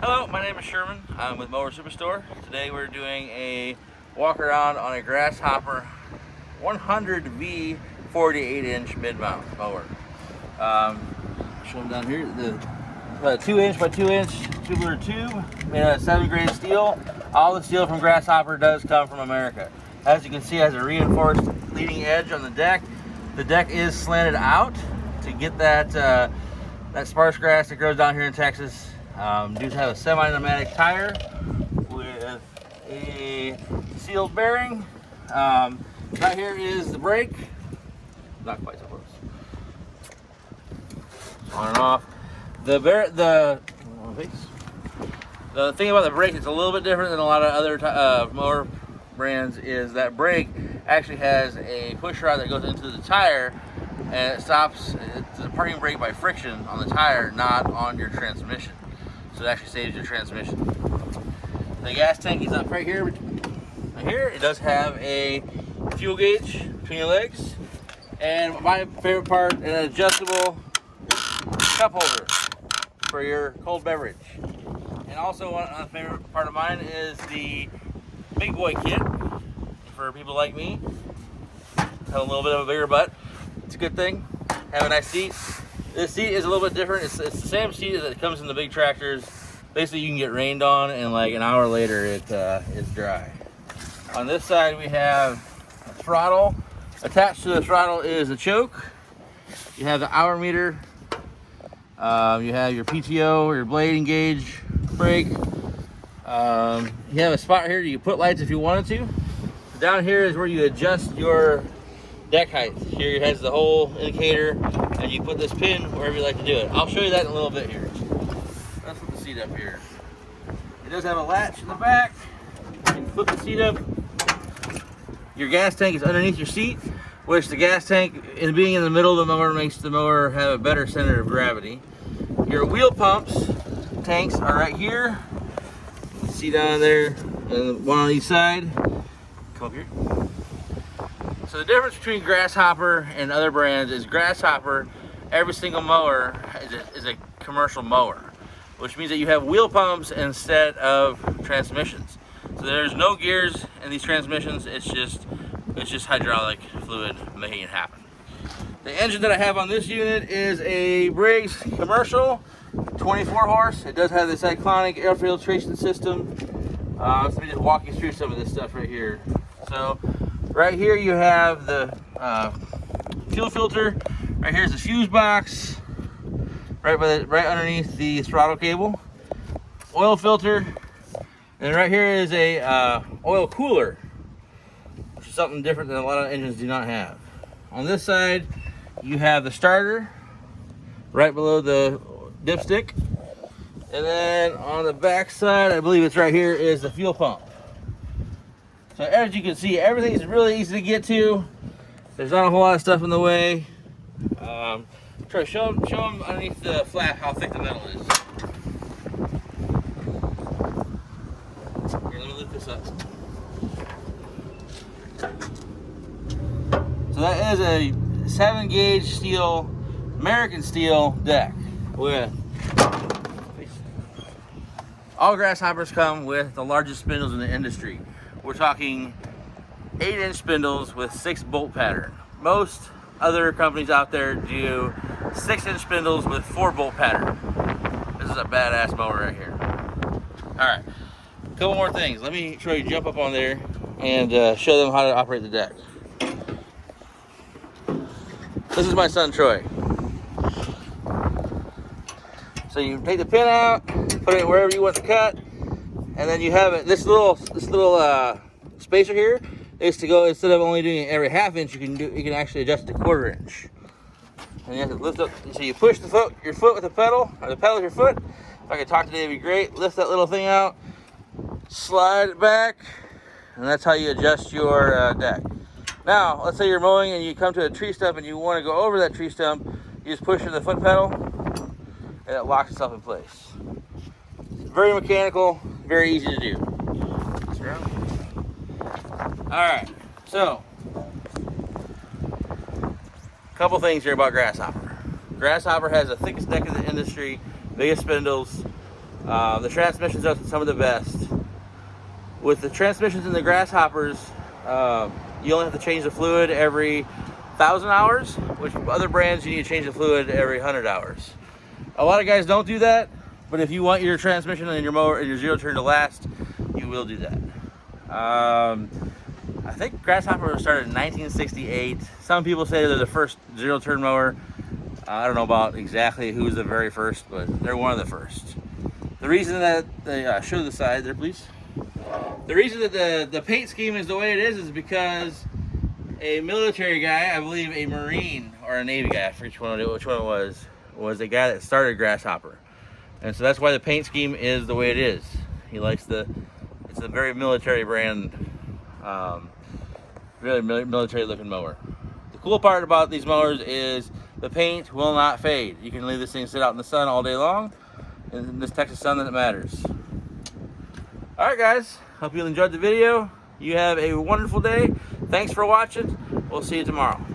Hello, my name is Sherman. I'm with Mower Superstore. Today we're doing a walk around on a Grasshopper 100V 48-inch mid-mount mower. Show them down here. The 2-inch by 2-inch tubular tube made out of 7-grade steel. All the steel from Grasshopper does come from America. As you can see, it has a reinforced leading edge on the deck. The deck is slanted out to get that that sparse grass that grows down here in Texas. Does have a semi-pneumatic tire with a sealed bearing. Right here is the brake. Not quite so close. On and off. The thing about the brake that's a little bit different than a lot of other mower brands is that brake actually has a push rod that goes into the tire, and it stops. It's a parking brake by friction on the tire, not on your transmission. So it actually saves your transmission. The gas tank is up right here. Right here, it does have a fuel gauge between your legs, and my favorite part, an adjustable cup holder for your cold beverage. And also, one favorite part of mine is the big boy kit for people like me. Have a little bit of a bigger butt. It's a good thing. Have a nice seat. This seat is a little bit different. It's the same seat that comes in the big tractors. Basically, you can get rained on, and like an hour later, it is dry. On this side, we have a throttle. Attached to the throttle is a choke. You have the hour meter. You have your PTO or your blade engage brake. You have a spot here you can put lights if you wanted to. Down here is where you adjust your deck height. Here has the whole indicator, and you put this pin wherever you like to do it. I'll show you that in a little bit here. Let's put the seat up here. It does have a latch in the back. You can flip the seat up. Your gas tank is underneath your seat, which the gas tank, being in the middle of the mower, makes the mower have a better center of gravity. Your wheel pumps tanks are right here. You can see down there, and one on each side. Come up here. So the difference between Grasshopper and other brands is Grasshopper, every single mower is a commercial mower, which means that you have wheel pumps instead of transmissions. So there's no gears in these transmissions. It's just hydraulic fluid making it happen. The engine that I have on this unit is a Briggs commercial, 24 horse. It does have this iconic air filtration system. Let me just walk you through some of this stuff right here. So right here you have the fuel filter. Right here is the fuse box. Right underneath the throttle cable. Oil filter. And right here is a oil cooler, which is something different than a lot of engines do not have. On this side, you have the starter right below the dipstick. And then on the back side, I believe it's right here, is the fuel pump. So as you can see, everything is really easy to get to. There's not a whole lot of stuff in the way. Try to show them underneath the flap how thick the metal is. Here, let me lift this up. So that is a 7-gauge steel, American steel deck with all Grasshoppers come with the largest spindles in the industry. We're talking 8-inch spindles with 6 bolt pattern. Most other companies out there do 6-inch spindles with 4 bolt pattern. This is a badass mower right here. All right, a couple more things. Let me try to jump up on there and show them how to operate the deck. This is my son Troy. So you take the pin out, put it wherever you want to cut, and then you have it. This little spacer here is to go, instead of only doing it every ½ inch, you can actually adjust it to 1/4 inch. And you have to lift up. So you push your foot with the pedal, or the pedal with your foot. If I could talk today, it'd be great. Lift that little thing out, slide it back, and that's how you adjust your deck. Now, let's say you're mowing and you come to a tree stump and you want to go over that tree stump. You just push the foot pedal, and it locks itself in place. Very mechanical, very easy to do. Alright, so a couple things here about Grasshopper. Grasshopper has the thickest deck in the industry, biggest spindles. The transmissions are some of the best. With the transmissions in the Grasshoppers, you only have to change the fluid every 1,000 hours, which other brands you need to change the fluid every 100 hours. A lot of guys don't do that, but if you want your transmission and your mower and your zero turn to last, you will do that. I think Grasshopper started in 1968. Some people say they're the first zero turn mower. I don't know about exactly who's the very first, but they're one of the first. The reason that they show the side there, please. The reason that the paint scheme is the way it is because a military guy, I believe a Marine or a Navy guy, I forget which one it was the guy that started Grasshopper. And so that's why the paint scheme is the way it is. He likes it's a very military brand, really military looking mower. The cool part about these mowers is the paint will not fade. You can leave this thing sit out in the sun all day long. In this Texas sun that matters. Alright guys, hope you enjoyed the video. You have a wonderful day. Thanks for watching. We'll see you tomorrow.